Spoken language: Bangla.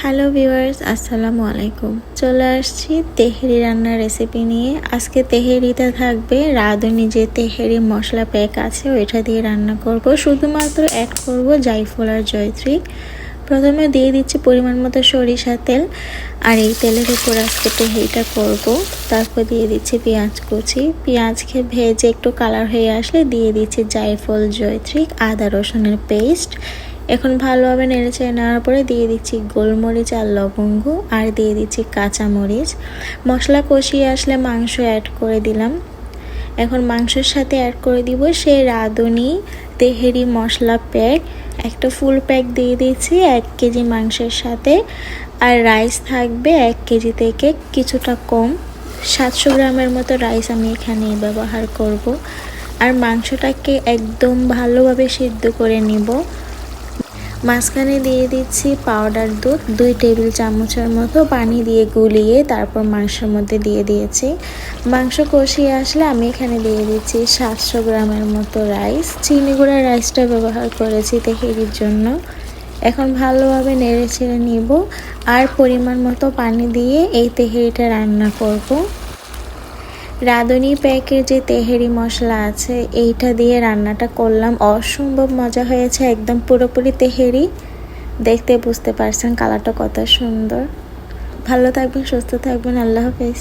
হ্যালো ভিউয়ার্স, আসসালামু আলাইকুম। চলে আসছি তেহেরি রান্নার রেসিপি নিয়ে। আজকে তেহেরিতে থাকবে রাঁধুনি যে তেহেরি মশলা প্যাক আছে ওইটা দিয়ে রান্না করব। শুধুমাত্র অ্যাড করব জায়ফল আর জয়ত্রী। প্রথমে দিয়ে দিচ্ছি পরিমাণ মতো সরিষা তেল, আর এই তেলের উপর আজকে তেহেরিটা করব। তারপর দিয়ে দিচ্ছি পেঁয়াজ কুচি। পেঁয়াজকে ভেজে একটু কালার হয়ে আসলে দিয়ে দিচ্ছি জায়ফল, জয়ত্রী, আদা রসুনের পেস্ট। এখন ভালোভাবে নেড়েচেড়ে নেওয়ার পরে দিয়ে দিচ্ছি গোলমরিচ আর লবঙ্গ, আর দিয়ে দিচ্ছি কাঁচামরিচ। মশলা কষিয়ে আসলে মাংস অ্যাড করে দিলাম। এখন মাংসের সাথে অ্যাড করে দিব সেই রাঁধুনি তেহেরি মশলা প্যাক। একটা ফুল প্যাক দিয়ে দিচ্ছি 1 কেজি মাংসের সাথে। আর রাইস থাকবে 1 কেজি থেকে কিছুটা কম, 700 গ্রামের মতো রাইস আমি এখানে ব্যবহার করব। আর মাংসটাকে একদম ভালোভাবে সিদ্ধ করে নিব। মাঝখানে দিয়ে দিচ্ছি পাউডার দুধ 2 টেবিল চামচের মতো পানি দিয়ে গুলিয়ে তারপর মাংসের মধ্যে দিয়ে দিয়েছি। মাংস কষিয়ে আসলে আমি এখানে দিয়ে দিচ্ছি 700 গ্রামের মতো রাইস। চিনি গুঁড়া রাইসটা ব্যবহার করেছি তেহেরির জন্য। এখন ভালোভাবে নেড়ে ছেড়ে নিব আর পরিমাণ মতো পানি দিয়ে এই তেহেরিটা রান্না করব। রাঁধুনি প্যাকের যে তেহেরি মশলা আছে এইটা দিয়ে রান্নাটা করলাম, অসম্ভব মজা হয়েছে। একদম পুরোপুরি তেহেরি, দেখতে বুঝতে পারছেন কালারটা কত সুন্দর। ভালো থাকবেন, সুস্থ থাকবেন, আল্লাহ হাফেজ।